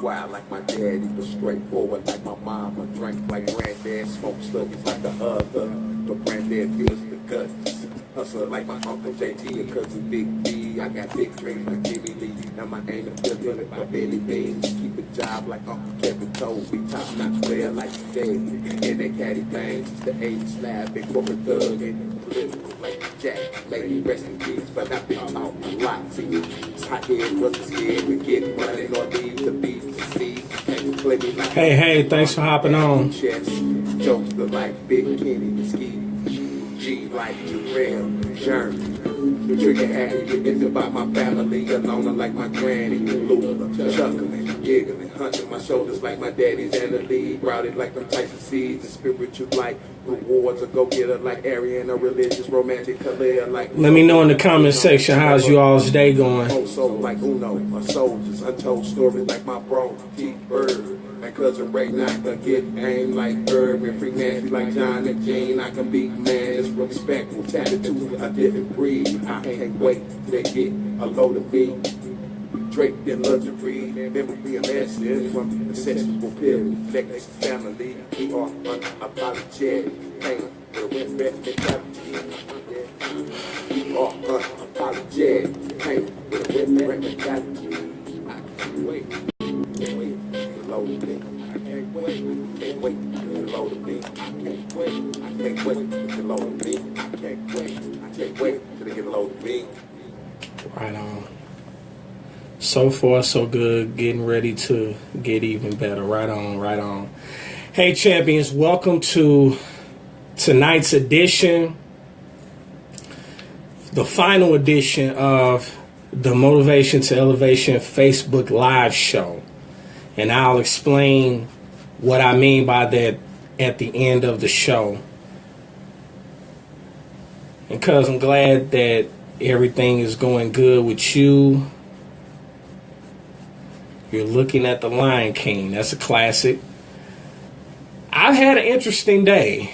wild like my daddy, but straightforward like my mama. Drank like granddad, smoked sluggies like the other. But granddad feels the guts. Hustler like my uncle JT and cousin Big B. I got big dreams like Jimmy Lee. Now my aim is still good at my belly beans. Keep a job like Uncle Kevin told me. Top notch player like Daddy. And they caddy things. It's the 80s slab, big corporate thug. And political like Jack. Lady rest in peace, but I've been talking a lot. See, it's hot head wasn't scared to get money or leave the beat to see. Hey, thanks for hopping on. Jokes look like Big Kenny and Ski. G like Jarrell, Journey. The trigger happy, it's about my family. Alone like my granny, Lula. Chuckling, giggling, hunching my shoulders like my daddy's and the lead. Routed like them Tyson seeds. And spiritual like rewards. A go-getter like Arian, a religious, romantic career like. Let me know in the comment section how's you all's day going. Also like Uno, my soldiers. Untold stories like my bro, T. Bird. My cousin Ray not gonna get aim like Herb and Free Nancy like John and Jane. I can be man, it's respectful, tapping to a different breed. I can't wait till they get a load of me. Draped in luxury, never be a lesson from the sexual period. Legacy family, we are unapologetic. Pain with a wet mentality. We are unapologetic. Pain with a wet mentality. I can't wait. I can't wait to load of me. I can't wait to load of me. I can't wait to get a load of me. Right on. So far, so good. Getting ready to get even better. Right on. Hey, champions, welcome to tonight's edition, the final edition of the Motivation to Elevation Facebook Live show. And I'll explain what I mean by that at the end of the show. And cuz I'm glad that everything is going good with you. You're looking at the Lion King. That's a classic. I've had an interesting day.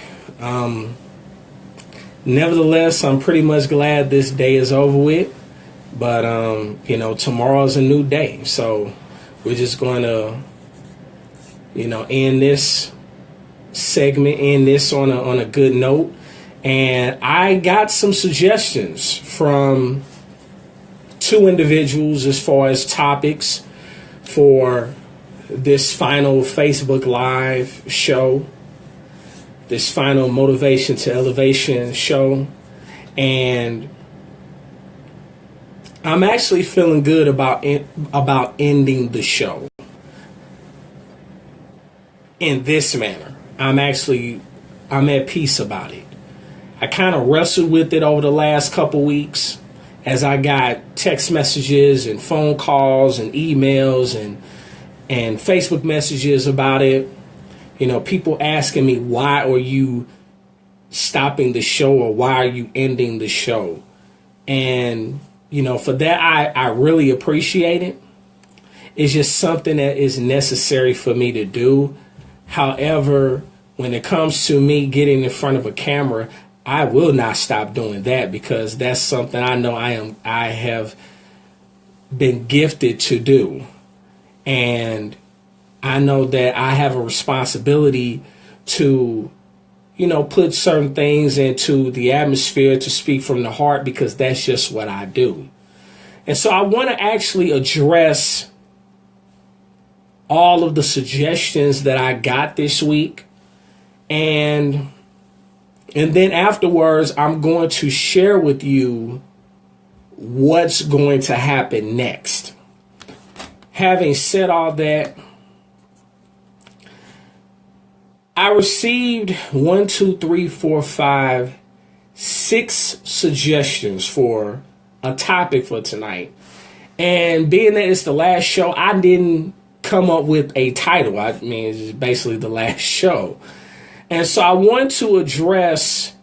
Nevertheless, I'm pretty much glad this day is over with. But, tomorrow's a new day. So we're just going to, end this segment, end this on a good note. And I got some suggestions from two individuals as far as topics for this final Facebook Live show, this final Motivation to Elevation show. And I'm actually feeling good about ending the show in this manner. I'm at peace about it. I kind of wrestled with it over the last couple weeks as I got text messages and phone calls and emails and Facebook messages about it. People asking me, why are you stopping the show, or why are you ending the show? And for that, I really appreciate it. It's just something that is necessary for me to do. However, when it comes to me getting in front of a camera, I will not stop doing that, because that's something I know I have been gifted to do. And I know that I have a responsibility to put certain things into the atmosphere, to speak from the heart, because that's just what I do. And so I want to actually address all of the suggestions that I got this week. And then afterwards, I'm going to share with you what's going to happen next. Having said all that, I received 6 suggestions for a topic for tonight. And being that it's the last show, I didn't come up with a title. I mean, it's basically the last show. And so I want to address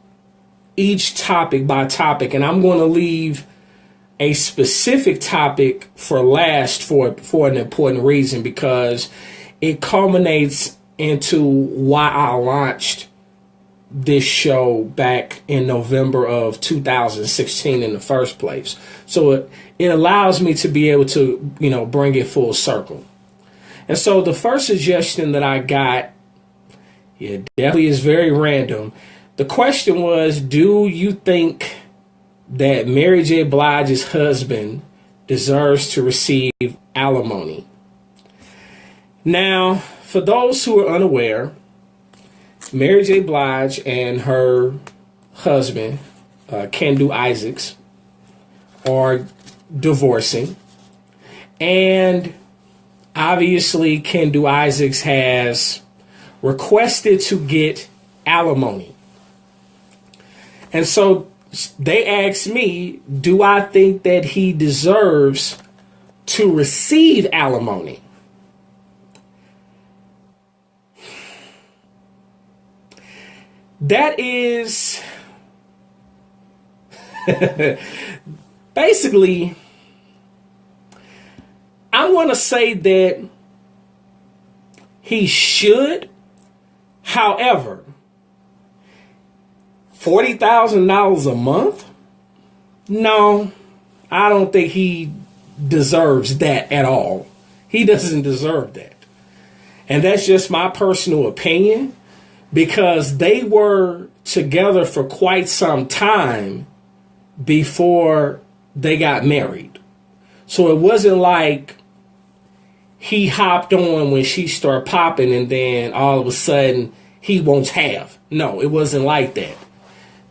each topic by topic, and I'm going to leave a specific topic for last for an important reason, because it culminates into why I launched this show back in November of 2016 in the first place. So it allows me to be able to, bring it full circle. And so the first suggestion that I got, yeah, definitely is very random. The question was, do you think that Mary J. Blige's husband deserves to receive alimony? Now, for those who are unaware, Mary J. Blige and her husband, Kendu Isaacs, are divorcing. And obviously, Kendu Isaacs has requested to get alimony. And so they asked me, do I think that he deserves to receive alimony? That is basically, I want to say that he should. However, $40,000 a month? No, I don't think he deserves that at all. He doesn't deserve that. And that's just my personal opinion, because they were together for quite some time before they got married. So it wasn't like he hopped on when she started popping and then all of a sudden he wants half. No, it wasn't like that.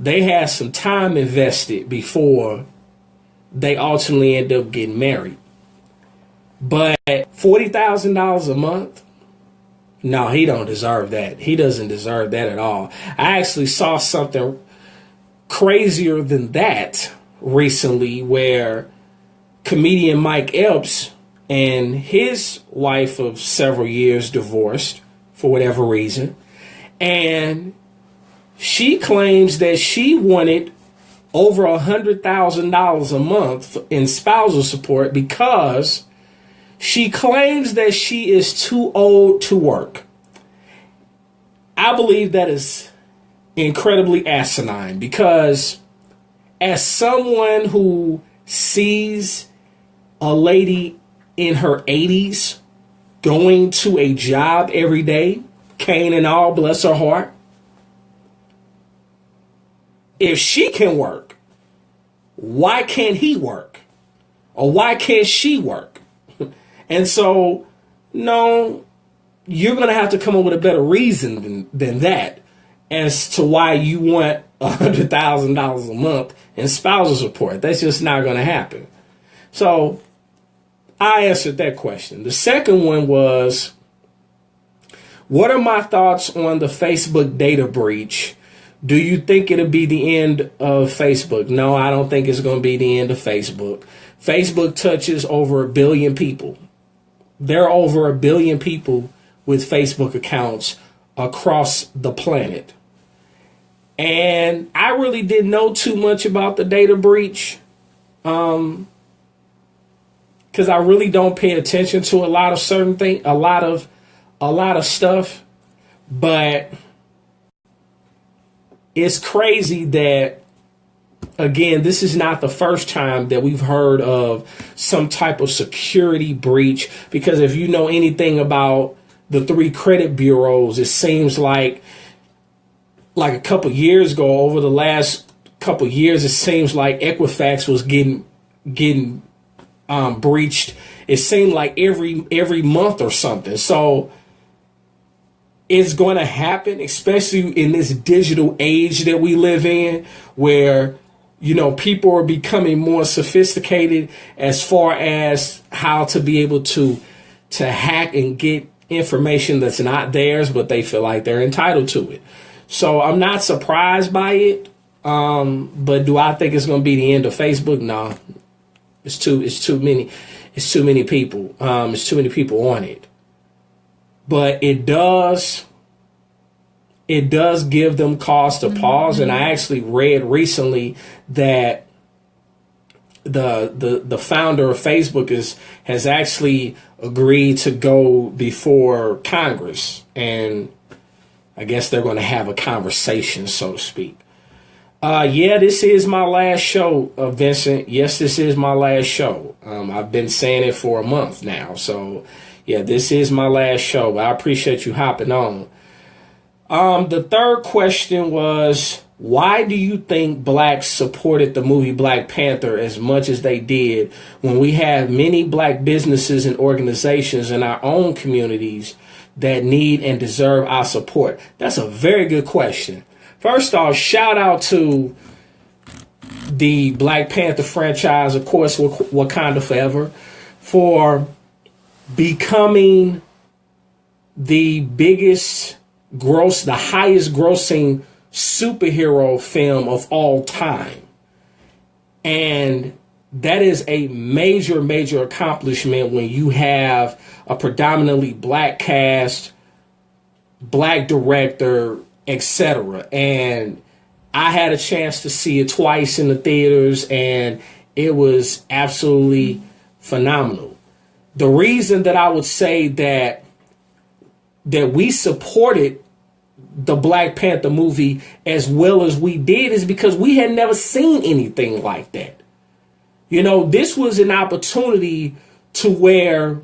They had some time invested before they ultimately end up getting married. But $40,000 a month? No, he don't deserve that. He doesn't deserve that at all. I actually saw something crazier than that recently, where comedian Mike Epps and his wife of several years divorced for whatever reason. And she claims that she wanted over $100,000 a month in spousal support because she claims that she is too old to work. I believe that is incredibly asinine, because as someone who sees a lady in her 80s going to a job every day, cane and all, bless her heart, if she can work, why can't he work? Or why can't she work? And so, no, you're going to have to come up with a better reason than that as to why you want $100,000 a month in spousal support. That's just not going to happen. So I answered that question. The second one was, what are my thoughts on the Facebook data breach? Do you think it'll be the end of Facebook? No, I don't think it's going to be the end of Facebook. Facebook touches over 1 billion people. There are over 1 billion people with Facebook accounts across the planet. And I really didn't know too much about the data breach, because I really don't pay attention to a lot of certain things, a lot of stuff. But it's crazy that, again, this is not the first time that we've heard of some type of security breach, because if you know anything about the 3 credit bureaus, it seems like a couple years ago, over the last couple years, it seems like Equifax was getting breached. It seemed like every month or something. So it's going to happen, especially in this digital age that we live in, where, you know, people are becoming more sophisticated as far as how to be able to hack and get information that's not theirs, but they feel like they're entitled to it. So I'm not surprised by it. But do I think it's going to be the end of Facebook? No, it's too many people. It's too many people on it. But it does give them cause to pause. And I actually read recently that the founder of Facebook has actually agreed to go before Congress, and I guess they're going to have a conversation, so to speak. Yeah, this is my last show, Vincent. Yes, this is my last show. I've been saying it for a month now. So, Yeah, this is my last show, but I appreciate you hopping on. The third question was, why do you think blacks supported the movie Black Panther as much as they did when we have many black businesses and organizations in our own communities that need and deserve our support? That's a very good question. First off, shout out to the Black Panther franchise, of course, Wakanda Forever, for becoming the highest grossing superhero film of all time. And that is a major, major accomplishment when you have a predominantly black cast, black director, etc. And I had a chance to see it twice in the theaters, and it was absolutely phenomenal. The reason that I would say that we supported the Black Panther movie as well as we did is because we had never seen anything like that. You know, this was an opportunity to where,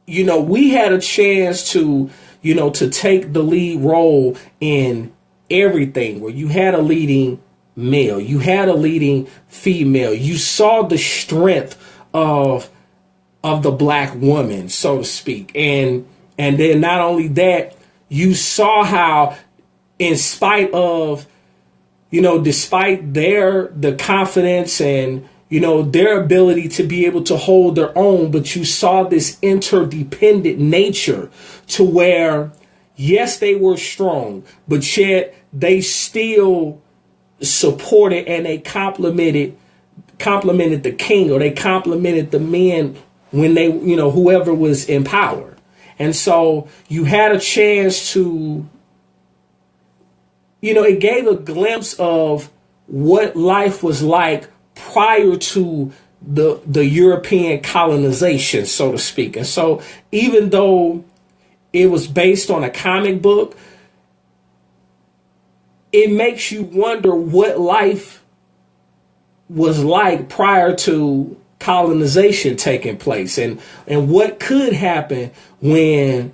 you know, we had a chance to, you know, to take the lead role in everything, where you had a leading male, you had a leading female, you saw the strength of the black woman, so to speak. And then not only that, you saw how, in spite of, you know, despite the confidence and, you know, their ability to be able to hold their own, but you saw this interdependent nature to where, yes, they were strong, but yet they still supported and they complimented the king, or they complimented the men when they, you know, whoever was in power. And so you had a chance to, you know, it gave a glimpse of what life was like prior to the European colonization, so to speak. And so even though it was based on a comic book, it makes you wonder what life was like prior to colonization taking place, and what could happen when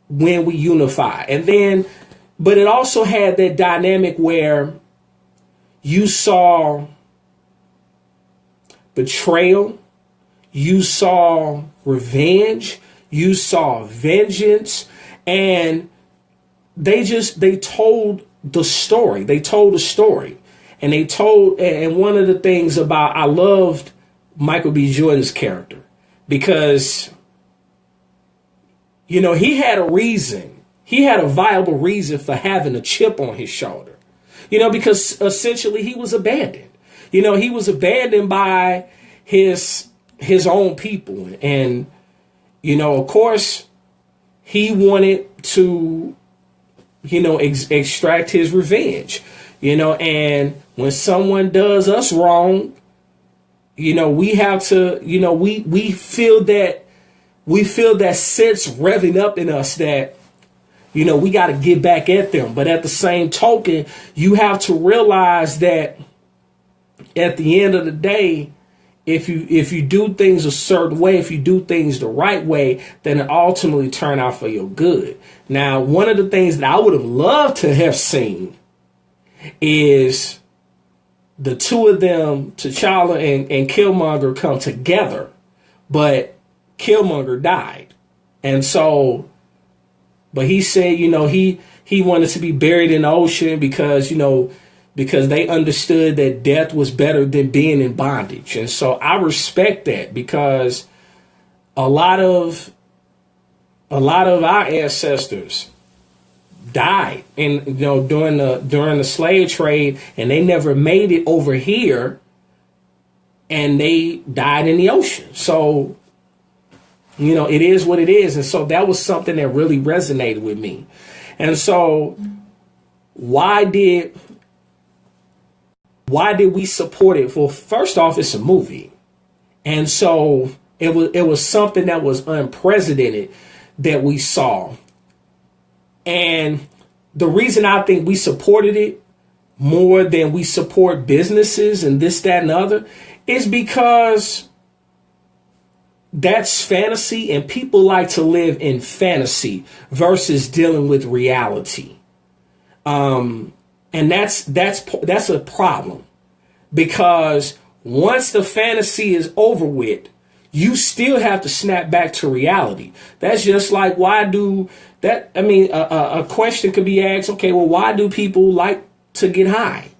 we unify. And then, but it also had that dynamic where you saw betrayal, you saw revenge, you saw vengeance, and they told the story. They told a story. And one of the things about, I loved Michael B. Jordan's character because, you know, he had a reason. He had a viable reason for having a chip on his shoulder, you know, because essentially he was abandoned. You know, he was abandoned by his own people. And, you know, of course, he wanted to, you know, extract his revenge, you know, and when someone does us wrong, you know, we have to, you know, we feel that sense revving up in us that, you know, we got to get back at them. But at the same token, you have to realize that at the end of the day, if you do things a certain way, if you do things the right way, then it ultimately turn out for your good. Now, one of the things that I would have loved to have seen is the two of them, T'Challa and Killmonger, come together, but Killmonger died. And so, but he said, you know, he wanted to be buried in the ocean because, you know, because they understood that death was better than being in bondage. And so I respect that, because a lot of our ancestors died during the slave trade, and they never made it over here, and they died in the ocean. So, you know, it is what it is. And so that was something that really resonated with me. And so why did we support it? Well, first off, it's a movie. And so it was something that was unprecedented that we saw. And the reason I think we supported it more than we support businesses and this, that, and the other is because that's fantasy, and people like to live in fantasy versus dealing with reality. And that's a problem, because once the fantasy is over with, you still have to snap back to reality. That's just like, why do that? I mean, a question could be asked, okay, well, why do people like to get high?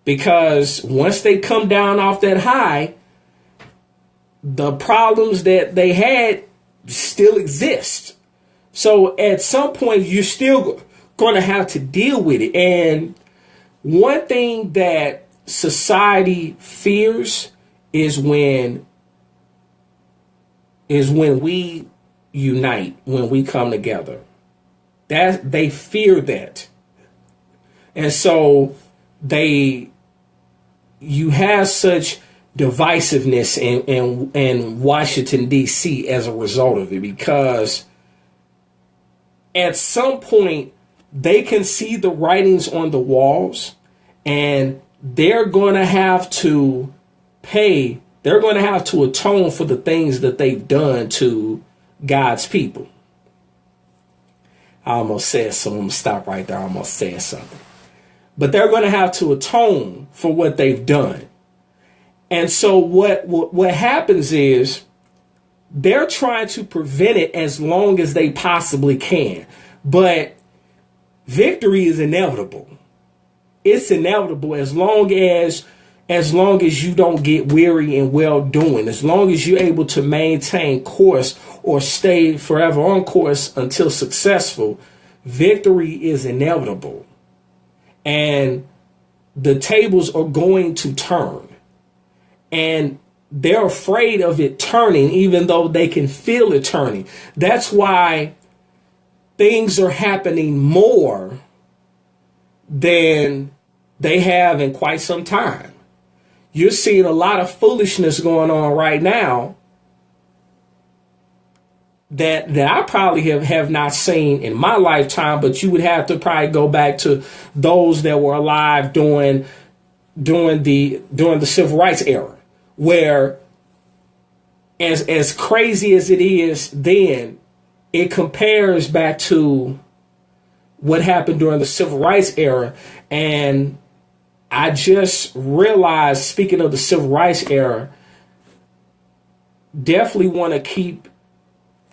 Because once they come down off that high, the problems that they had still exist. So at some point, you're still going to have to deal with it. And one thing that society fears is when we unite, when we come together. That they fear that. And so you have such divisiveness in Washington, D.C. as a result of it, because at some point they can see the writings on the walls, and they're going to have to pay. They're going to have to atone for the things that they've done to God's people. I almost said something. I'm going to stop right there. I almost said something. But they're going to have to atone for what they've done. And so what happens is they're trying to prevent it as long as they possibly can. But victory is inevitable. It's inevitable as long as you don't get weary in well doing, as long as you're able to maintain course or stay forever on course until successful. Victory is inevitable. And the tables are going to turn. And they're afraid of it turning, even though they can feel it turning. That's why things are happening more than they have in quite some time. You're seeing a lot of foolishness going on right now that I probably have not seen in my lifetime, but you would have to probably go back to those that were alive during the civil rights era, where as crazy as it is then, it compares back to what happened during the civil rights era. And I just realized, speaking of the civil rights era, definitely want to keep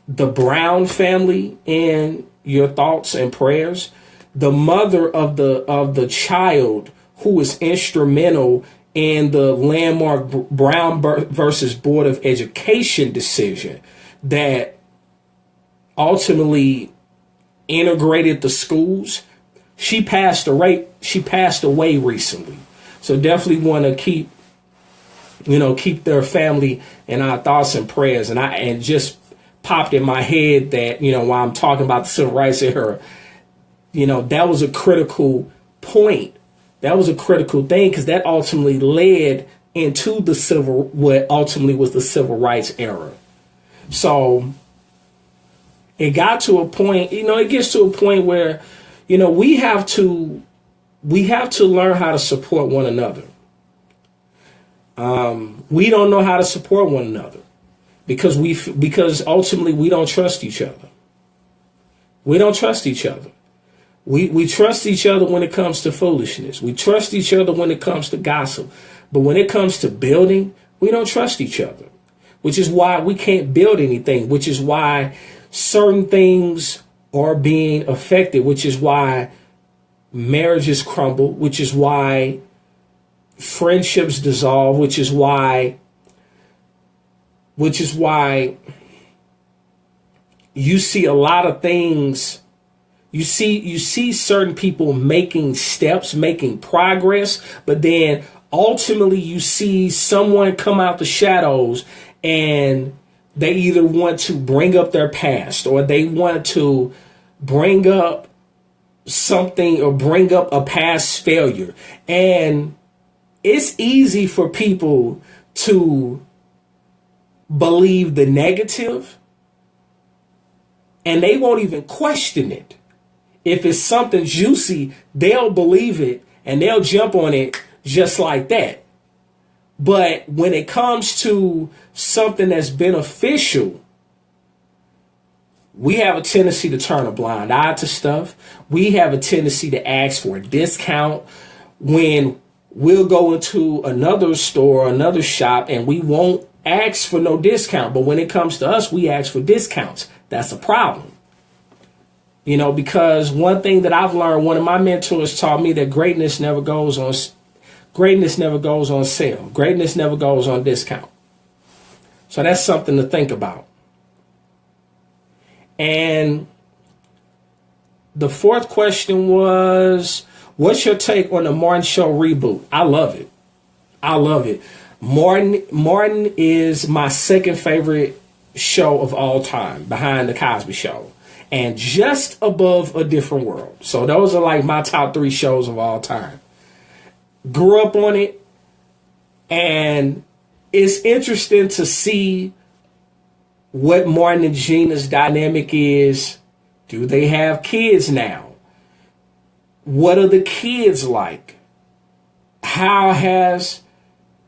the Brown family in your thoughts and prayers. The mother of the child who was instrumental in the landmark Brown versus Board of Education decision that ultimately integrated the schools. She passed away recently. So definitely want to keep their family in our thoughts and prayers. And just popped in my head that, while I'm talking about the civil rights era, that was a critical point. That was a critical thing, because that ultimately led into what ultimately was the civil rights era. So it got to a point, it gets to a point where, we have to learn how to support one another. We don't know how to support one another because ultimately we don't trust each other. We don't trust each other. We trust each other when it comes to foolishness. We trust each other when it comes to gossip. But when it comes to building, we don't trust each other, which is why we can't build anything, which is why certain things are being affected, which is why marriages crumble, which is why friendships dissolve, which is why you see a lot of things. You see certain people making steps, making progress, but then ultimately you see someone come out the shadows and they either want to bring up their past, or they want to bring up something, or bring up a past failure. And it's easy for people to believe the negative, and they won't even question it. If it's something juicy, they'll believe it and they'll jump on it just like that. But when it comes to something that's beneficial, we have a tendency to turn a blind eye to stuff. We have a tendency to ask for a discount when we'll go into another store, another shop, and we won't ask for no discount. But when it comes to us, we ask for discounts. That's a problem. You know, because one thing that I've learned, one of my mentors taught me that greatness never goes on sale. Greatness never goes on discount. So that's something to think about. And the fourth question was, what's your take on the Martin Show reboot? I love it. Martin is my second favorite show of all time, behind the Cosby Show, and just above A Different World. So those are like my top 3 shows of all time. Grew up on it, and it's interesting to see what Martin and Gina's dynamic is. Do they have kids now? What are the kids like? How has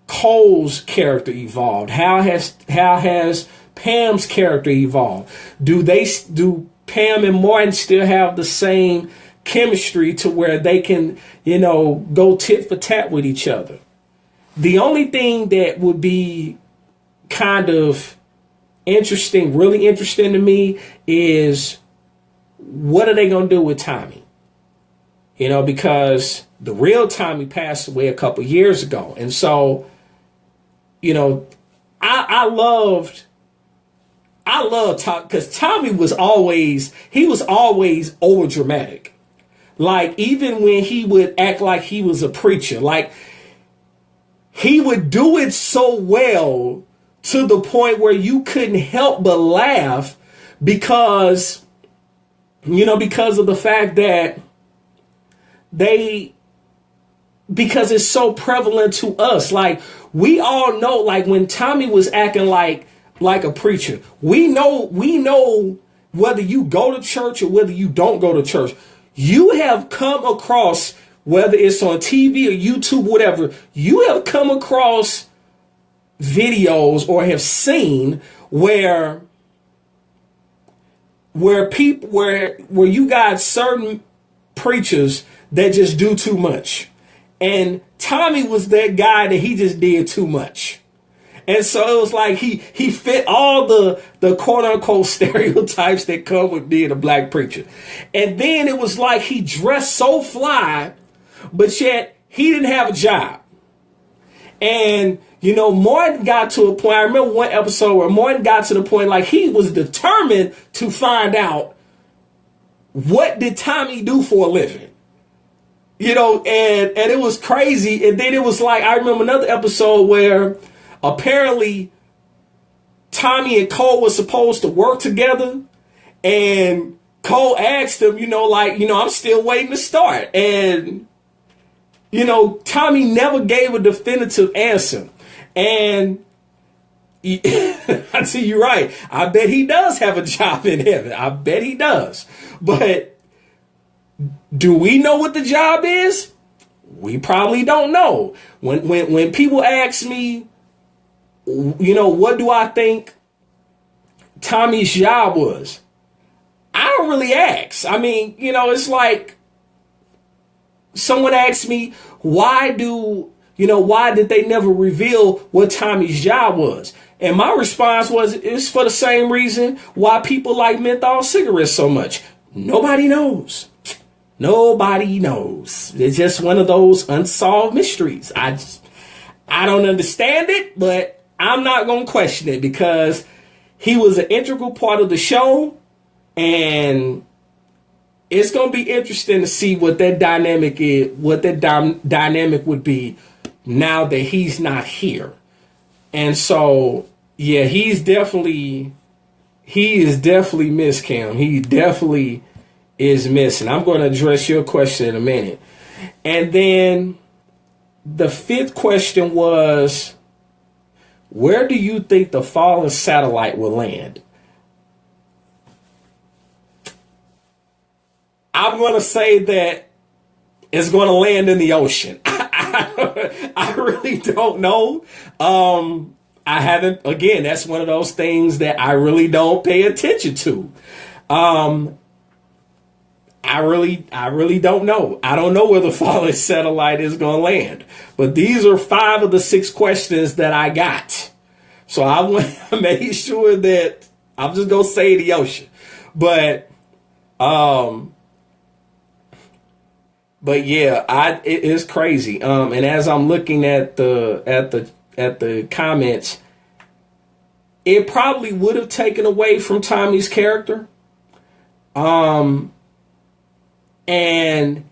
Cole's character evolved? How has Pam's character evolved? Do Pam and Martin still have the same chemistry to where they can, go tit for tat with each other? The only thing that would be kind of really interesting to me is, what are they going to do with Tommy? Because the real Tommy passed away a couple years ago. And so, I loved Tommy, because Tommy was always over dramatic. Like, even when he would act like he was a preacher, like, he would do it so well to the point where you couldn't help but laugh because of the fact that because it's so prevalent to us. Like, we all know, like, when Tommy was acting like a preacher, we know whether you go to church or whether you don't go to church, you have come across, whether it's on TV or YouTube, whatever, you have come across videos or have seen where you got certain preachers that just do too much. And Tommy was that guy that he just did too much. And so it was like he fit all the quote unquote stereotypes that come with being a black preacher. And then it was like he dressed so fly, but yet he didn't have a job. And, Martin got to a point, I remember one episode where Martin got to the point, like, he was determined to find out, what did Tommy do for a living? And it was crazy. And then it was like, I remember another episode where apparently Tommy and Cole were supposed to work together, and Cole asked him, I'm still waiting to start. And, Tommy never gave a definitive answer. And I tell you right, I bet he does have a job in heaven. I bet he does. But do we know what the job is? We probably don't know. When people ask me, what do I think Tommy's job was? I don't really ask. I mean, it's like someone asked me, why did they never reveal what Tommy's job was? And my response was, it's for the same reason why people like menthol cigarettes so much. Nobody knows. Nobody knows. It's just one of those unsolved mysteries. I don't understand it, but I'm not going to question it, because he was an integral part of the show, and it's going to be interesting to see what that dynamic is, what that dynamic would be now that he's not here. And so, yeah, he is definitely missed, Cam. He definitely is missing. I'm going to address your question in a minute. And then the fifth question was, where do you think the fallen satellite will land? I'm going to say that it's going to land in the ocean. I really don't know. I haven't, again, that's one of those things that I really don't pay attention to. I really don't know. I don't know where the fallen satellite is going to land. But these are 5 of the 6 questions that I got. So I want to make sure that I'm just going to say the ocean. But yeah, it is crazy. And as I'm looking at the comments, it probably would have taken away from Tommy's character. And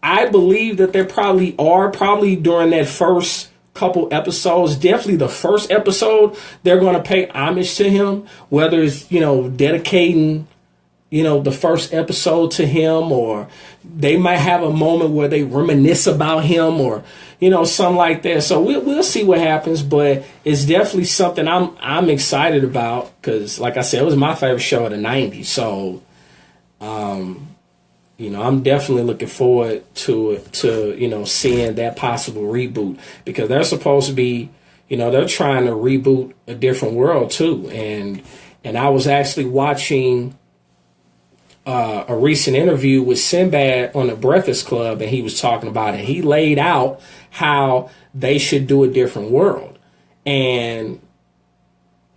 I believe that there probably during that first couple episodes, definitely the first episode, they're going to pay homage to him, whether it's, dedicating, the first episode to him, or they might have a moment where they reminisce about him, or, something like that. So we'll see what happens, but it's definitely something I'm excited about because, like I said, it was my favorite show of the 90s. So, I'm definitely looking forward to seeing that possible reboot because they're supposed to be, they're trying to reboot A Different World too. And I was actually watching a recent interview with Sinbad on the Breakfast Club, and he was talking about it. He laid out how they should do A Different World. And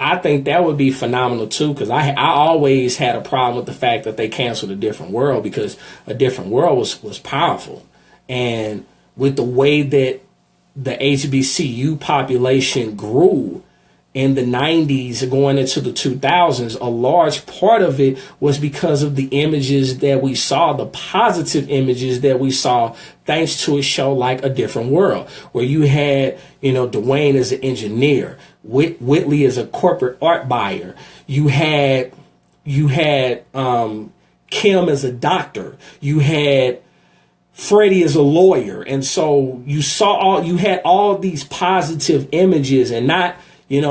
I think that would be phenomenal too, because I always had a problem with the fact that they canceled A Different World because A Different World was powerful. And with the way that the HBCU population grew in the 90s going into the 2000s, a large part of it was because of the images that we saw, the positive images that we saw, thanks to a show like A Different World, where you had, Dwayne as an engineer, Whitley as a corporate art buyer. You had Kim as a doctor. You had Freddie as a lawyer. And so you had all these positive images and not,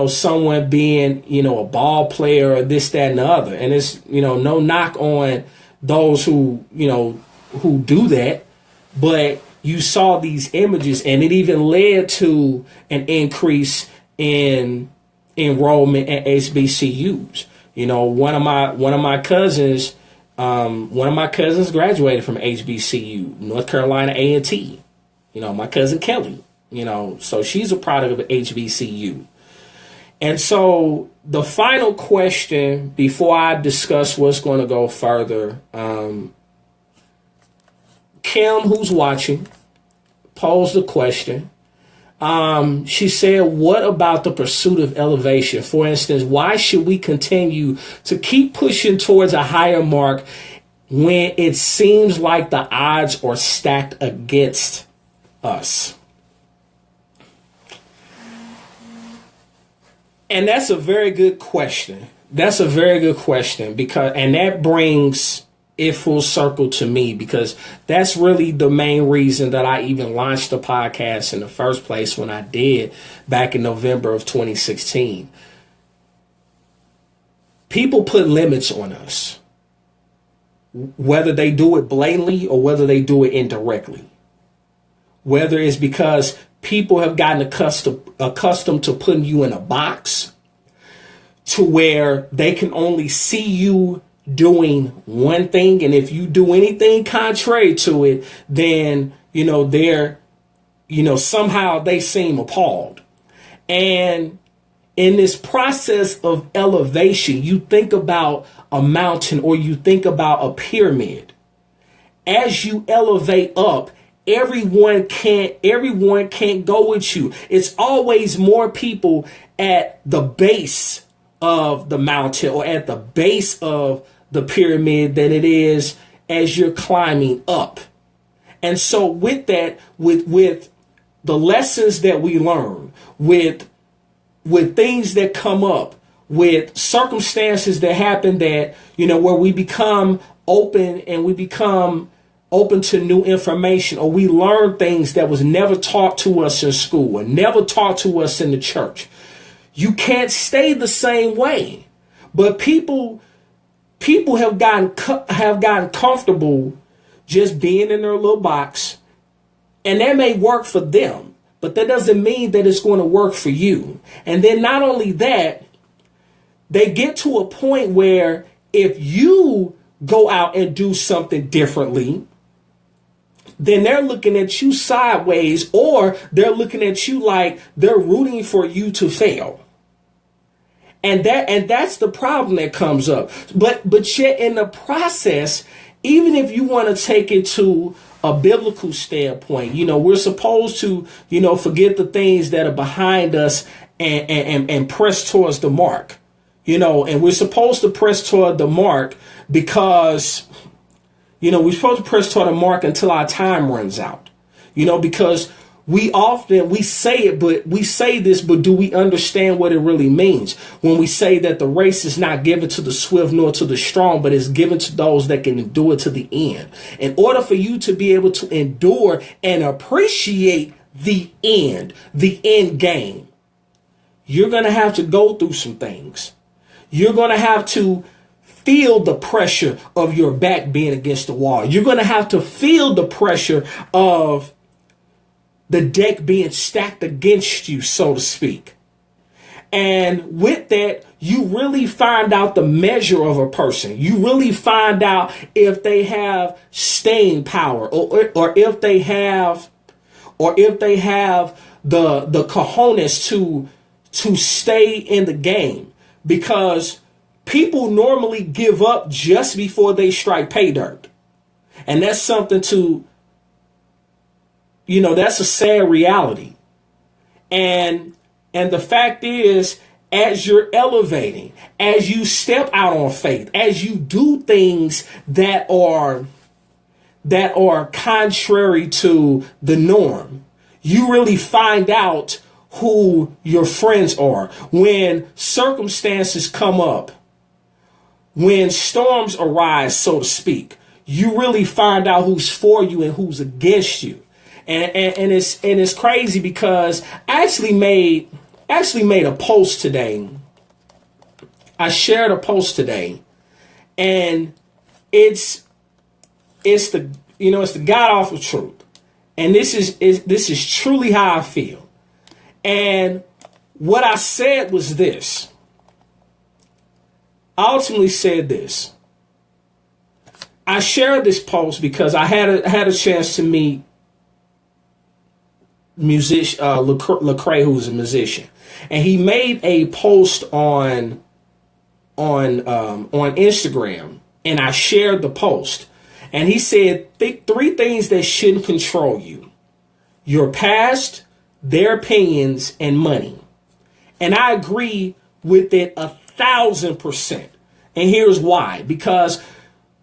someone being, a ball player or this, that, and the other. And it's, no knock on those who do that. But you saw these images, and it even led to an increase in enrollment at HBCUs. One of my cousins graduated from HBCU, North Carolina A&T. My cousin Kelly. So she's a product of HBCU. And so the final question before I discuss what's going to go further, Kim, who's watching, posed the question. She said, what about the pursuit of elevation? For instance, why should we continue to keep pushing towards a higher mark when it seems like the odds are stacked against us? And that's a very good question. Because, and that brings it full circle to me, because that's really the main reason that I even launched the podcast in the first place when I did back in November of 2016. People put limits on us, whether they do it blatantly or whether they do it indirectly. Whether it's because people have gotten accustomed to putting you in a box to where they can only see you doing one thing, and if you do anything contrary to it, then they're somehow they seem appalled. And in this process of elevation, you think about a mountain or you think about a pyramid. As you elevate up, everyone can't go with you. It's always more people at the base of the mountain or at the base of the pyramid than it is as you're climbing up. And so with that, with the lessons that we learn, with things that come up, with circumstances that happen that, where we become open and we become open to new information, or we learn things that was never taught to us in school or never taught to us in the church. You can't stay the same way. But people have gotten comfortable just being in their little box, And that may work for them, but that doesn't mean that it's going to work for you. And then not only that, they get to a point where if you go out and do something differently, then they're looking at you sideways, or they're looking at you like they're rooting for you to fail. And that's the problem that comes up. But yet in the process, even if you want to take it to a biblical standpoint, we're supposed to, forget the things that are behind us and press towards the mark, and we're supposed to press toward the mark because, we're supposed to press toward the mark until our time runs out, because we say this, but do we understand what it really means when we say that the race is not given to the swift nor to the strong, but is given to those that can endure to the end? In order for you to be able to endure and appreciate the end game, you're going to have to go through some things. You're going to have to feel the pressure of your back being against the wall. You're going to have to feel the pressure of the deck being stacked against you, so to speak. And with that, you really find out the measure of a person. You really find out if they have staying power, or if they have the cojones to stay in the game, because people normally give up just before they strike pay dirt. And that's something to, that's a sad reality. And the fact is, as you're elevating, as you step out on faith, as you do things that are contrary to the norm, you really find out who your friends are. When circumstances come up, when storms arise, so to speak, you really find out who's for you and who's against you. And it's crazy because I actually made a post today. I shared a post today, and it's the god awful truth. And this is truly how I feel. And what I said was this. I ultimately said this. I shared this post because I had a chance to meet musician Lecrae, who's a musician, and he made a post on Instagram, and I shared the post, and he said three things that shouldn't control you: your past, their opinions, and money. And I agree with it 1,000%. And here's why: because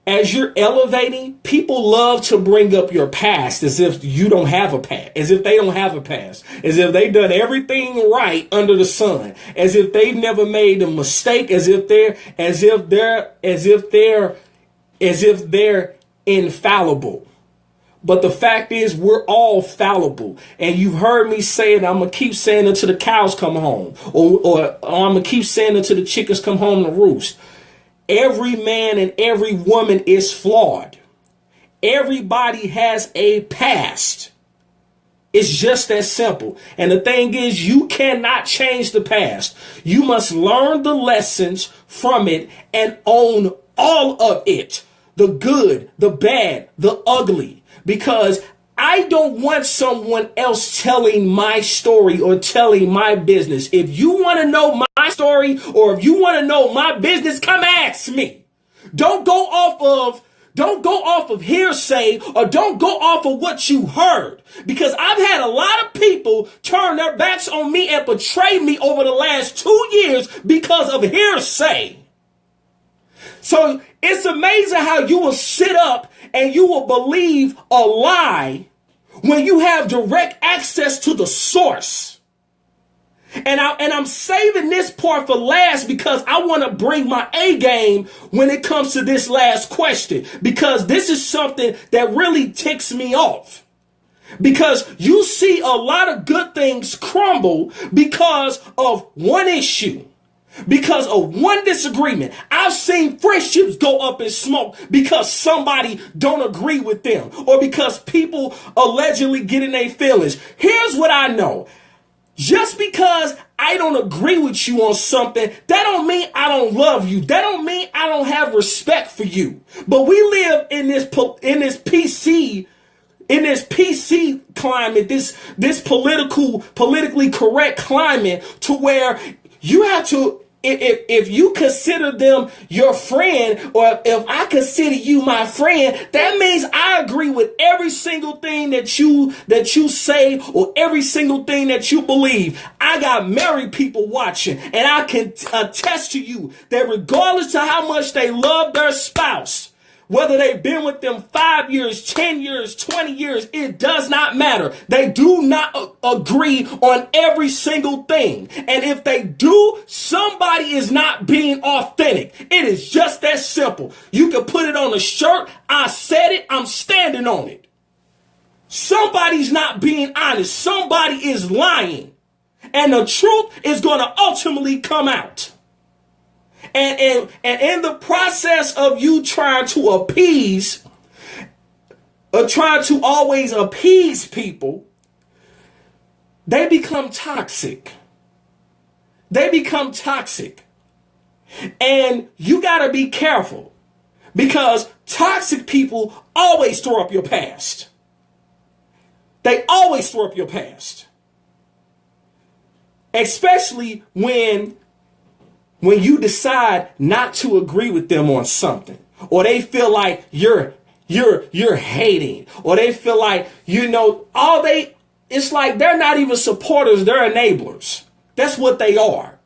as you're elevating, people love to bring up your past as if you don't have a past, as if they don't have a past, as if they've done everything right under the sun, as if they've never made a mistake, as if they're infallible. But the fact is, we're all fallible. And you've heard me say it. I'm going to keep saying it until the cows come home, or I'm going to keep saying it until the chickens come home to roost. Every man and every woman is flawed. Everybody has a past. It's just that simple. And the thing is, you cannot change the past. You must learn the lessons from it and own all of it. The good, the bad, the ugly. Because I don't want someone else telling my story or telling my business. If you want to know my story, or if you want to know my business, come ask me. Don't go off of hearsay, or don't go off of what you heard. Because I've had a lot of people turn their backs on me and betray me over the last 2 years because of hearsay. So it's amazing how you will sit up and you will believe a lie when you have direct access to the source. And I'm saving this part for last because I want to bring my A game when it comes to this last question, because this is something that really ticks me off. Because you see a lot of good things crumble because of one issue. because of one disagreement. I've seen friendships go up in smoke because somebody don't agree with them or because people allegedly get in their feelings. Here's what I know. Just because I don't agree with you on something, that don't mean I don't love you. That don't mean I don't have respect for you. But we live in this PC climate, this politically correct climate, to where you have to, if you consider them your friend, or if I consider you my friend, that means I agree with every single thing that you say, or every single thing that you believe. I got married people watching, and I can attest to you that regardless of how much they love their spouse, whether they've been with them 5 years, 10 years, 20 years, it does not matter. They do not agree on every single thing. And if they do, somebody is not being authentic. It is just that simple. You can put it on a shirt. I said it. I'm standing on it. Somebody's not being honest. Somebody is lying. And the truth is going to ultimately come out. And in the process of you trying to appease, or trying to always appease people, they become toxic. They become toxic. And you got to be careful, because toxic people always throw up your past. They always throw up your past. Especially when you decide not to agree with them on something, or they feel like you're hating, or they feel like, it's like they're not even supporters, they're enablers. That's what they are.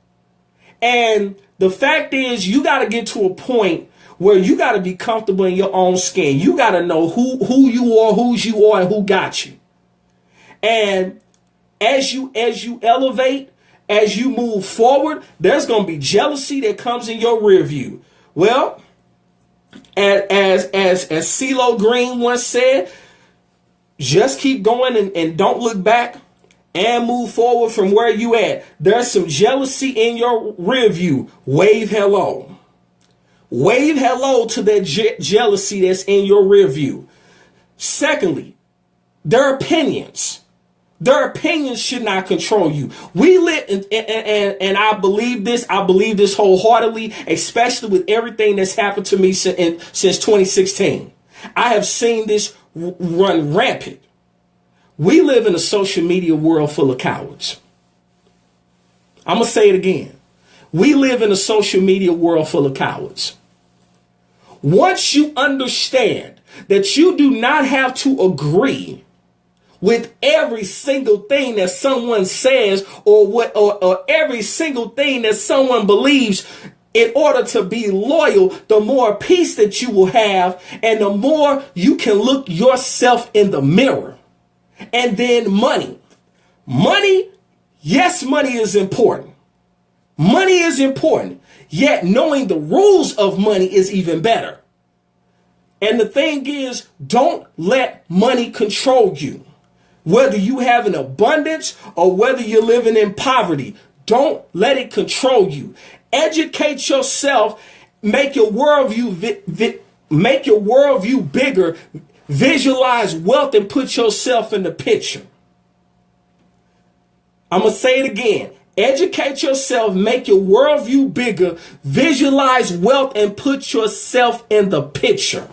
And the fact is, you got to get to a point where you got to be comfortable in your own skin. You got to know who you are, whose you are, and who got you. And as you elevate, as you move forward, there's going to be jealousy that comes in your rear view. Well, as CeeLo Green once said, just keep going and don't look back, and move forward from where you at. There's some jealousy in your rear view. Wave hello. Wave hello to that jealousy that's in your rear view. Secondly, their opinions. Their opinions should not control you. We live, and I believe this. I believe this wholeheartedly, especially with everything that's happened to me since 2016. I have seen this run rampant. We live in a social media world full of cowards. I'm going to say it again. We live in a social media world full of cowards. Once you understand that you do not have to agree with every single thing that someone says, or every single thing that someone believes, in order to be loyal, the more peace that you will have, and the more you can look yourself in the mirror. And then money. Money, yes, money is important. Money is important. Yet knowing the rules of money is even better. And the thing is, don't let money control you. Whether you have an abundance or whether you're living in poverty, don't let it control you. Educate yourself. Make your worldview bigger. Visualize wealth and put yourself in the picture. I'm going to say it again. Educate yourself. Make your worldview bigger. Visualize wealth and put yourself in the picture.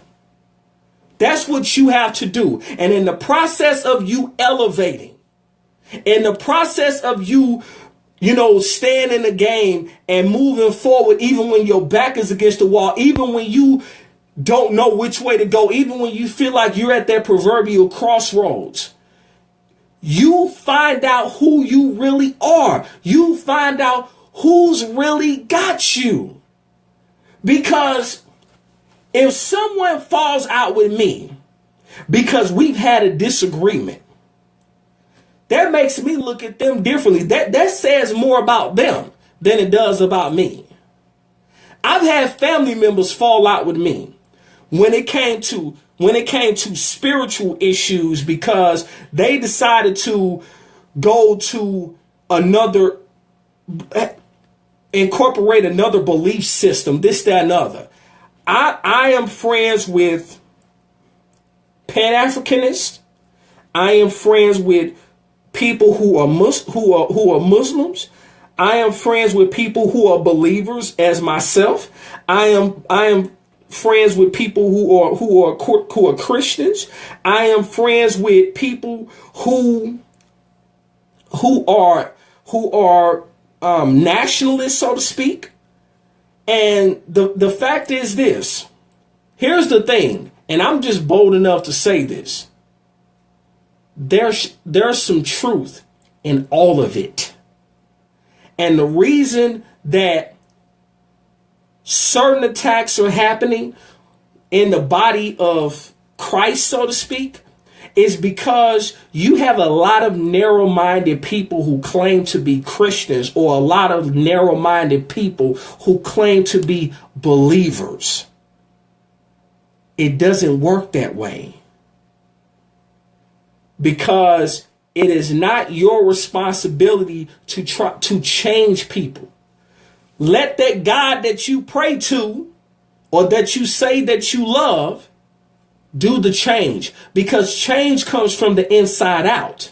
That's what you have to do. And in the process of you elevating, in the process of you, staying in the game and moving forward, even when your back is against the wall, even when you don't know which way to go, even when you feel like you're at that proverbial crossroads, you find out who you really are. You find out who's really got you. Because if someone falls out with me because we've had a disagreement, that makes me look at them differently. That says more about them than it does about me. I've had family members fall out with me when it came to spiritual issues, because they decided to go to another. incorporate another belief system, this, that, and other. I am friends with Pan-Africanists. I am friends with people who are Muslims. I am friends with people who are believers as myself. I am friends with people who are Christians. I am friends with people who are nationalists, so to speak. And the fact is this. Here's the thing, and I'm just bold enough to say this. There's some truth in all of it. And the reason that certain attacks are happening in the body of Christ, so to speak, is because you have a lot of narrow-minded people who claim to be Christians, or a lot of narrow-minded people who claim to be believers. It doesn't work that way. Because it is not your responsibility to try to change people. Let that God that you pray to, or that you say that you love, do the change, because change comes from the inside out.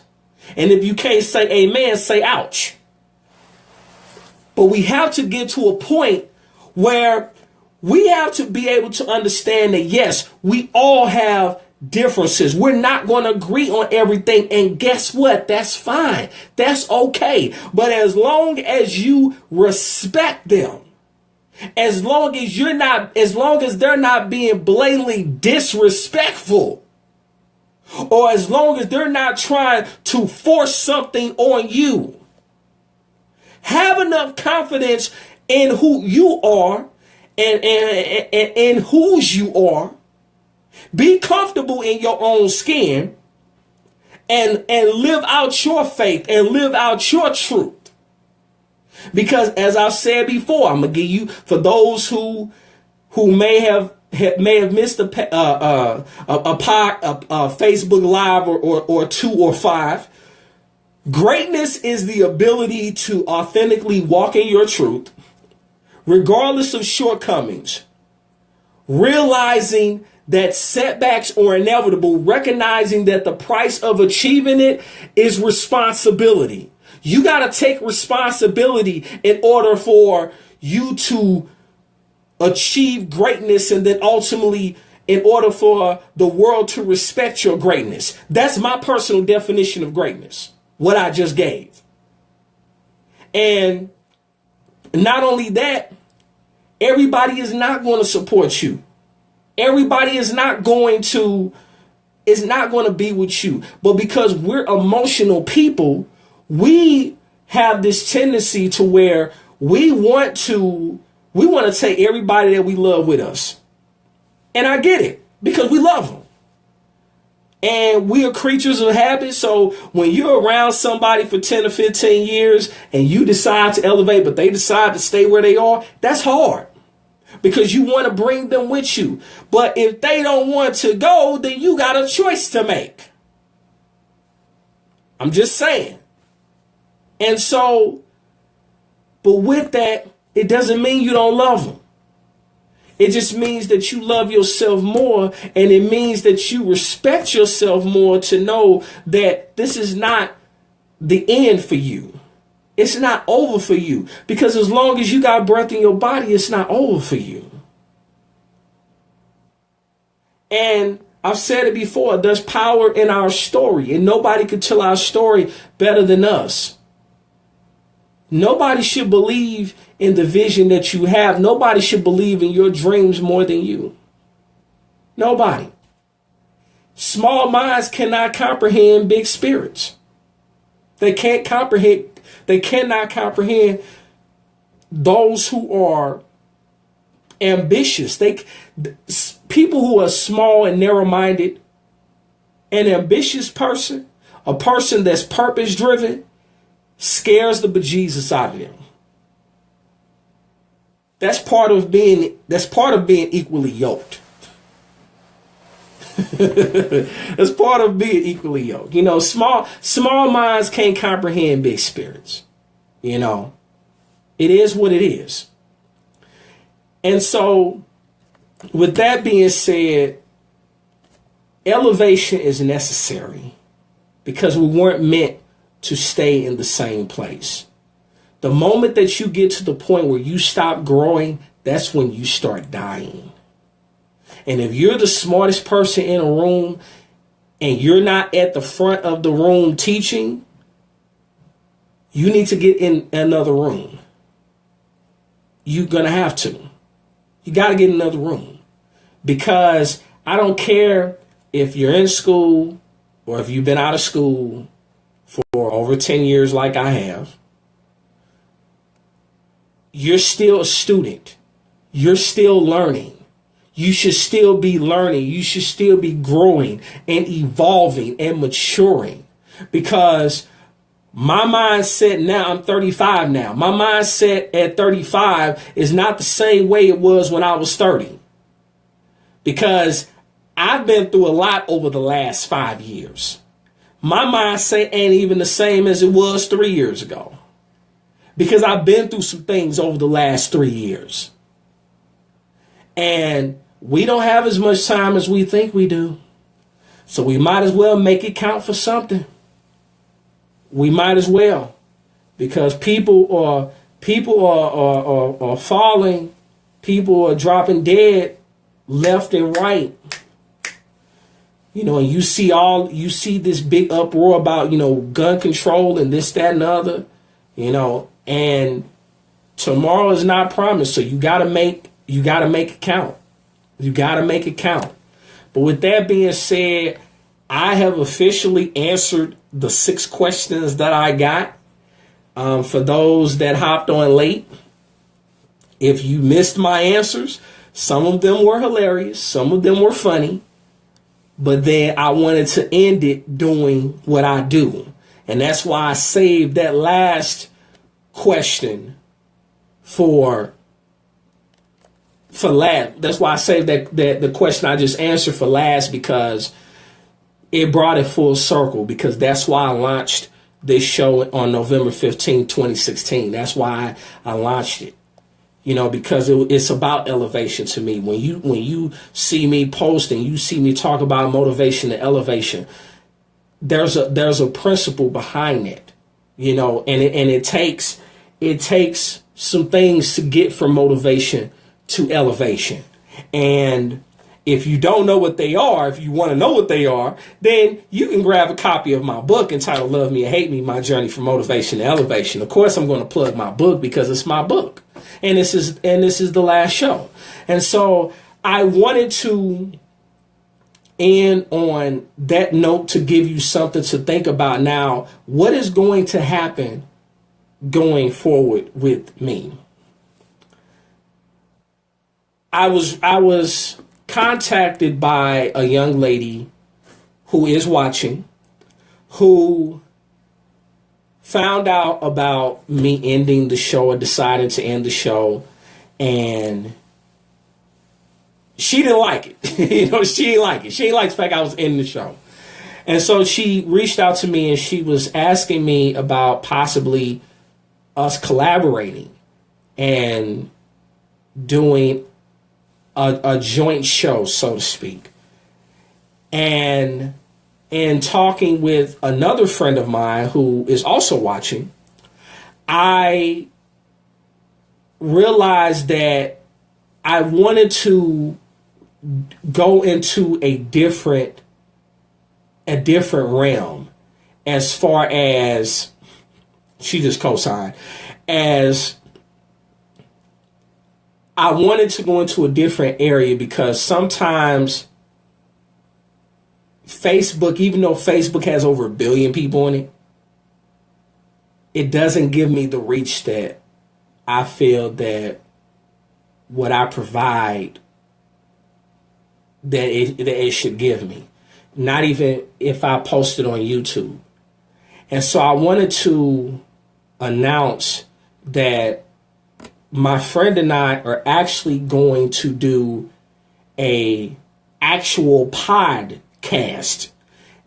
And if you can't say amen, say ouch. But we have to get to a point where we have to be able to understand that, yes, we all have differences. We're not going to agree on everything. And guess what? That's fine. That's okay. But as long as you respect them, as long as they're not being blatantly disrespectful, or as long as they're not trying to force something on you, have enough confidence in who you are and whose you are. Be comfortable in your own skin and live out your faith and live out your truth. Because as I've said before, I'm gonna give you, for those who may have missed a Facebook Live or 2 or 5. Greatness is the ability to authentically walk in your truth, regardless of shortcomings, realizing that setbacks are inevitable, recognizing that the price of achieving it is responsibility. You got to take responsibility in order for you to achieve greatness, and then ultimately in order for the world to respect your greatness. That's my personal definition of greatness, what I just gave. And not only that, everybody is not going to support you. Everybody is not going to be with you. But because we're emotional people, we have this tendency to where we want to take everybody that we love with us. And I get it, because we love them. And we are creatures of habit. So when you're around somebody for 10 or 15 years and you decide to elevate, but they decide to stay where they are, that's hard. Because you want to bring them with you. But if they don't want to go, then you got a choice to make. I'm just saying. And so, but with that, it doesn't mean you don't love them. It just means that you love yourself more, and it means that you respect yourself more to know that this is not the end for you. It's not over for you, because as long as you got breath in your body, it's not over for you. And I've said it before, there's power in our story, and nobody could tell our story better than us. Nobody should believe in the vision that you have. Nobody should believe in your dreams more than you. Nobody. Small minds cannot comprehend big spirits. They cannot comprehend those who are ambitious. People who are small and narrow-minded, an ambitious person, a person that's purpose-driven, scares the bejesus out of them. That's part of being equally yoked. That's part of being equally yoked. You know, small minds can't comprehend big spirits. You know. It is what it is. And so, with that being said, elevation is necessary because we weren't meant to stay in the same place. The moment that you get to the point where you stop growing, that's when you start dying. And if you're the smartest person in a room and you're not at the front of the room teaching, you need to get in another room. You're going to have to. You got to get in another room. Because I don't care if you're in school or if you've been out of school for over 10 years like I have. You're still a student. You're still learning. You should still be learning. You should still be growing and evolving and maturing. Because my mindset now, I'm 35 now. My mindset at 35 is not the same way it was when I was 30. Because I've been through a lot over the last 5 years. My mindset ain't even the same as it was 3 years ago. Because I've been through some things over the last 3 years. And we don't have as much time as we think we do. So we might as well make it count for something. We might as well. Because people are falling. People are dropping dead left and right. You know, and you see this big uproar about, gun control and this, that, and the other, and tomorrow is not promised. So you gotta make it count. You gotta make it count. But with that being said, I have officially answered the 6 questions that I got. For those that hopped on late, if you missed my answers, some of them were hilarious, some of them were funny, but then I wanted to end it doing what I do. And that's why I saved that last question for last. That's why I saved that the question I just answered for last, because it brought it full circle, because that's why I launched this show on November 15, 2016. That's why I launched it. Because it's about elevation to me. When you see me post and you see me talk about motivation and elevation, there's a principle behind it, and it takes some things to get from motivation to elevation. And if you don't know what they are, if you want to know what they are, then you can grab a copy of my book entitled Love Me or Hate Me, My Journey from Motivation to Elevation. Of course, I'm going to plug my book because it's my book. And this is the last show. And so I wanted to end on that note to give you something to think about now. What is going to happen going forward with me? I was contacted by a young lady who is watching, who found out about me ending the show or deciding to end the show, and she didn't like it. She didn't like it. She didn't like the fact I was ending the show. And so she reached out to me and she was asking me about possibly us collaborating and doing a joint show, so to speak. And in talking with another friend of mine who is also watching, I realized that I wanted to go into a different realm, as far as, she just co-signed, as I wanted to go into a different area, because sometimes Facebook, even though Facebook has over 1 billion people on it, it doesn't give me the reach that I feel that what I provide that it should give me. Not even if I post it on YouTube. And so I wanted to announce that my friend and I are actually going to do a actual podcast.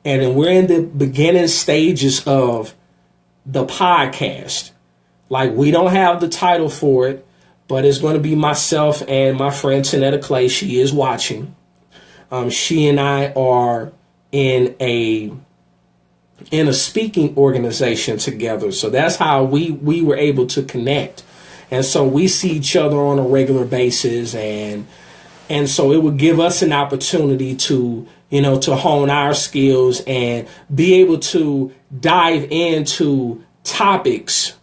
And then we're in the beginning stages of the podcast Like, we don't have the title for it, but it's going to be myself and my friend Tanetta Clay. She is watching. She and I are in a speaking organization together. So that's how we were able to connect. And so we see each other on a regular basis, and so it would give us an opportunity to, to hone our skills and be able to dive into topics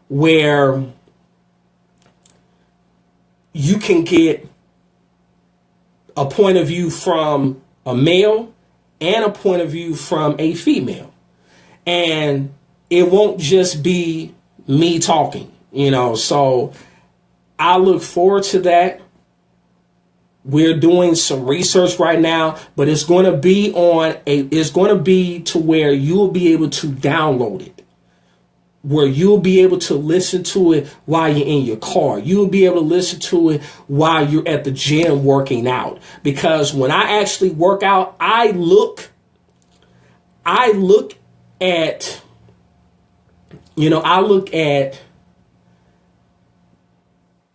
where you can get a point of view from a male and a point of view from a female. And it won't just be me talking, So I look forward to that. We're doing some research right now, but it's going to be to where you'll be able to download it, where you'll be able to listen to it while you're in your car. You'll be able to listen to it while you're at the gym working out. Because when I actually work out, I look at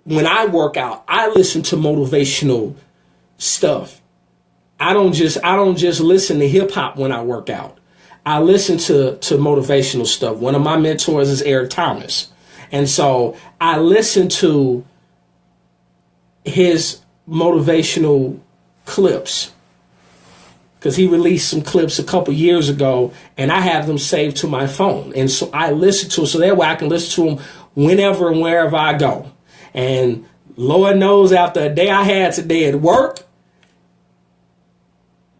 when I work out, I listen to motivational stuff. I don't just listen to hip hop when I work out. I listen to motivational stuff. One of my mentors is Eric Thomas. And so I listen to his motivational clips, because he released some clips a couple years ago, and I have them saved to my phone. And so I listen to them, so that way I can listen to them whenever and wherever I go. And Lord knows, after a day I had today at work,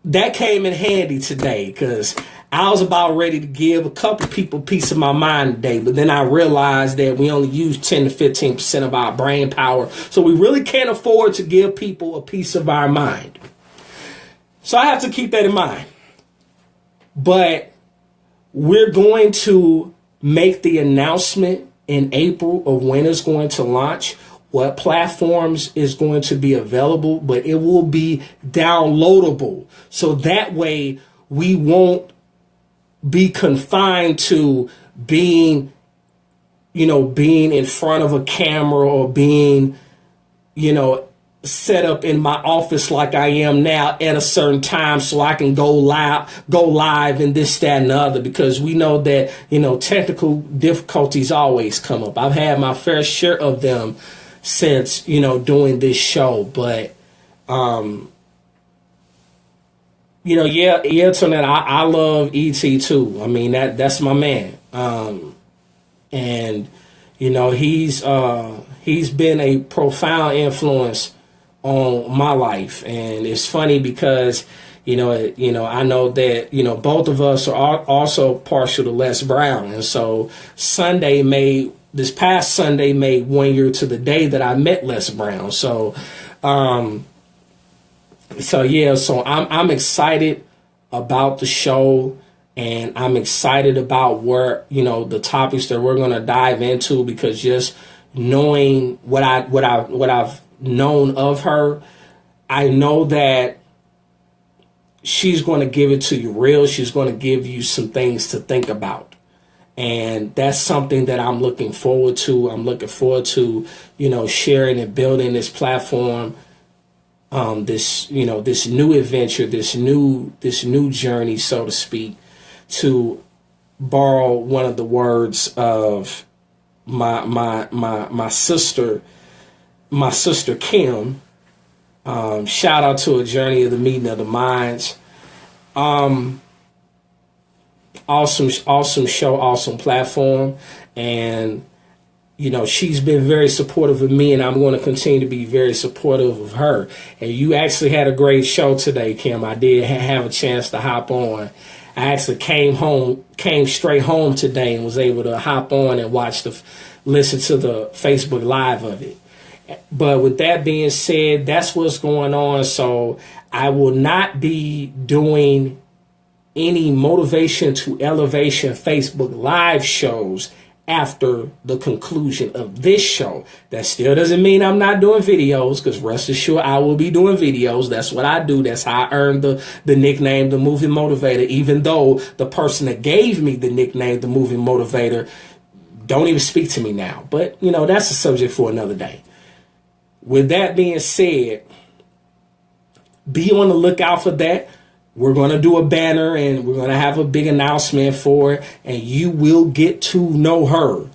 that came in handy today, because I was about ready to give a couple people a piece of my mind today. But then I realized that we only use 10 to 15% of our brain power. So we really can't afford to give people a piece of our mind. So I have to keep that in mind. But we're going to make the announcement in April of when it's going to launch, what platforms is going to be available, but it will be downloadable. So that way we won't be confined to being in front of a camera, or being, set up in my office like I am now at a certain time so I can go live and this, that, and the other, because we know that, technical difficulties always come up. I've had my fair share of them since, doing this show, but, Antoinette, I love E.T. too. I mean, that's my man. And, he's been a profound influence on my life. And it's funny because, I know that, both of us are also partial to Les Brown. And so this past Sunday made 1 year to the day that I met Les Brown. So I'm excited about the show, and I'm excited about where, the topics that we're going to dive into, because just knowing what I've known of her, I know that she's going to give it to you real. She's going to give you some things to think about. And that's something that I'm looking forward to. I'm looking forward to, sharing and building this platform, this new adventure, this new journey, so to speak, to borrow one of the words of my sister Kim. Shout out to A Journey of the Meeting of the Minds. Awesome show, awesome platform. And, she's been very supportive of me, and I'm going to continue to be very supportive of her. And you actually had a great show today, Kim. I did have a chance to hop on. I actually came straight home today and was able to hop on and listen to the Facebook Live of it. But with that being said, that's what's going on. So I will not be doing any Motivation to Elevation Facebook Live shows after the conclusion of this show. That still doesn't mean I'm not doing videos, because rest assured I will be doing videos. That's what I do. That's how I earned the nickname, the Moving Motivator, even though the person that gave me the nickname, the Moving Motivator, don't even speak to me now. But, that's a subject for another day. With that being said, be on the lookout for that. We're going to do a banner and we're going to have a big announcement for it, and you will get to know her,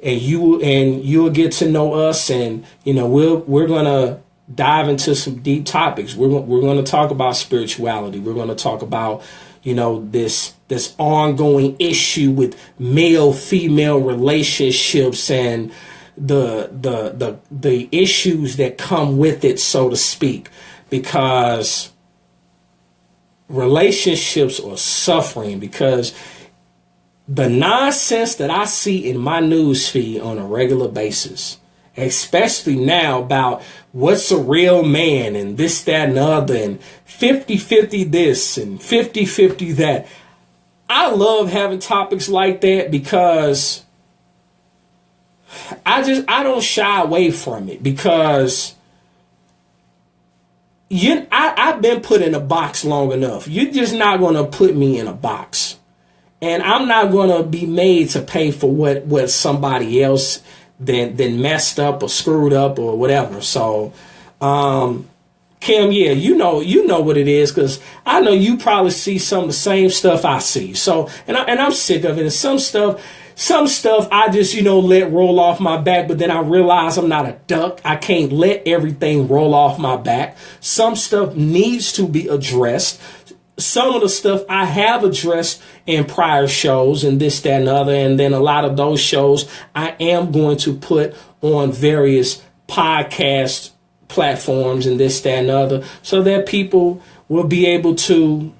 and you'll get to know us, and we're going to dive into some deep topics. We're going to talk about spirituality. We're going to talk about this ongoing issue with male female relationships and the issues that come with it, so to speak, because relationships are suffering because the nonsense that I see in my news feed on a regular basis, especially now about what's a real man and this, that, and the other, and 50-50 this and 50-50 that. I love having topics like that because I don't shy away from it, because I've been put in a box long enough. You're just not going to put me in a box. And I'm not going to be made to pay for what somebody else then messed up or screwed up or whatever. So, Kim, yeah, you know what it is, because I know you probably see some of the same stuff I see. So, and I'm sick of it. And some stuff I just, let roll off my back, but then I realize I'm not a duck. I can't let everything roll off my back. Some stuff needs to be addressed. Some of the stuff I have addressed in prior shows and this, that, and the other. And then a lot of those shows I am going to put on various podcast platforms and this, that, and the other, so that people will be able to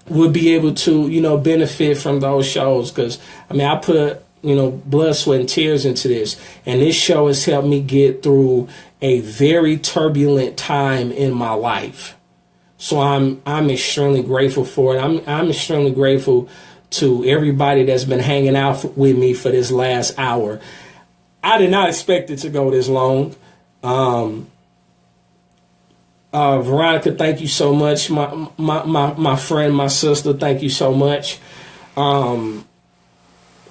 benefit from those shows. Because I put blood, sweat, and tears into this, and this show has helped me get through a very turbulent time in my life. So I'm extremely grateful for it. I'm extremely grateful to everybody that's been hanging out with me for this last hour. I did not expect it to go this long. Veronica, thank you so much. My friend, my sister, thank you so much. I'm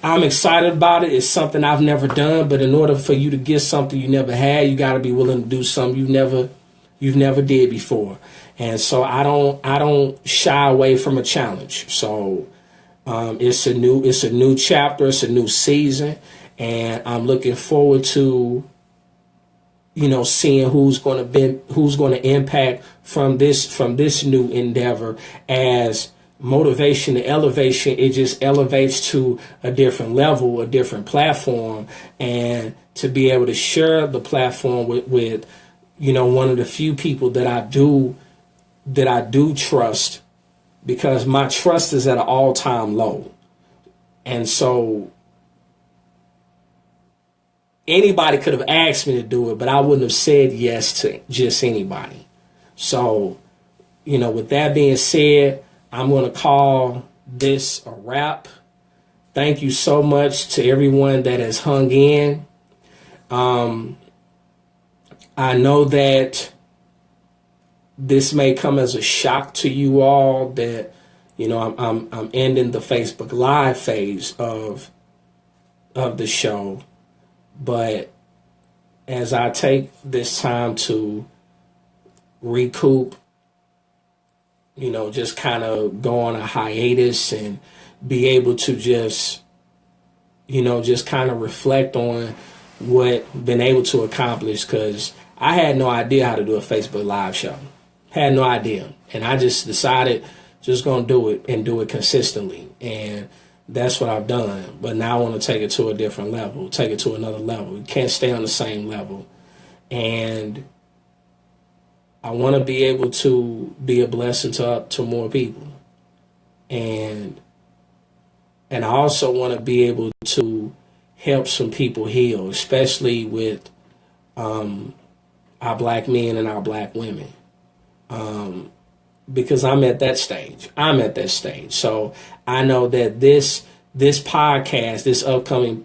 excited about it. It's something I've never done, but in order for you to get something you never had, you got to be willing to do something you've never did before. And so I don't shy away from a challenge. So it's a new chapter, it's a new season, and I'm looking forward to seeing who's going to impact from this new endeavor. As motivation to elevation, it just elevates to a different level, a different platform, and to be able to share the platform with one of the few people that I do trust, because my trust is at an all-time low. And so anybody could have asked me to do it, but I wouldn't have said yes to just anybody. So, with that being said, I'm going to call this a wrap. Thank you so much to everyone that has hung in. I know that this may come as a shock to you all that, I'm ending the Facebook Live phase of the show. But as I take this time to recoup, just kind of go on a hiatus and be able to just kind of reflect on what been able to accomplish, because I had no idea how to do a Facebook Live show. Had no idea. And I just decided just going to do it and do it consistently. And that's what I've done. But now I want to take it to a different level, take it to another level. You can't stay on the same level. And I want to be able to be a blessing to more people. And I also want to be able to help some people heal, especially with our black men and our black women. Because I'm at that stage. So I know that this podcast, this upcoming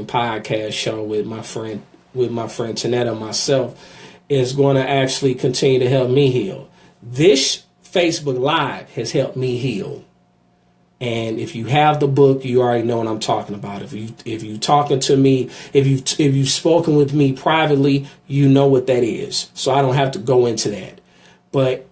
podcast show with my friend Tanetta and myself, is going to actually continue to help me heal. This Facebook Live has helped me heal. And if you have the book, you already know what I'm talking about. If you talking to me, if you've spoken with me privately, you know what that is. So I don't have to go into that. But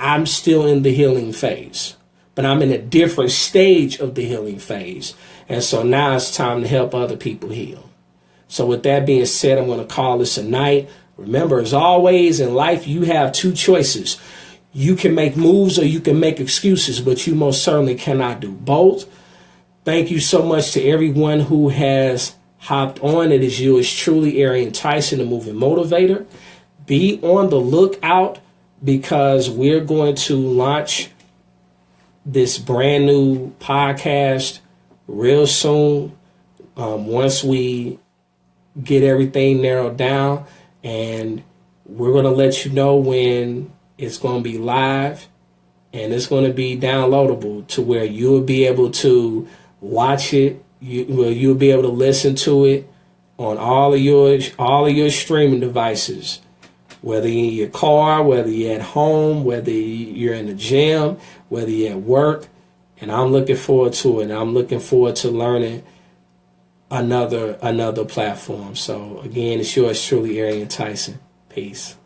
I'm still in the healing phase. But I'm in a different stage of the healing phase. And so now it's time to help other people heal. So with that being said, I'm going to call this a night. Remember, as always in life, you have two choices. You can make moves or you can make excuses, but you most certainly cannot do both. Thank you so much to everyone who has hopped on. It is yours truly, Arian Tyson, the Moving Motivator. Be on the lookout because we're going to launch this brand new podcast real soon. Once we get everything narrowed down, and we're going to let you know when it's going to be live, and it's going to be downloadable to where you'll be able to watch it. You'll be able to listen to it on all of your streaming devices, whether you're in your car, whether you're at home, whether you're in the gym, whether you're at work. And I'm looking forward to it. I'm looking forward to learning another platform. So again, it's yours truly, Arian Tyson. Peace.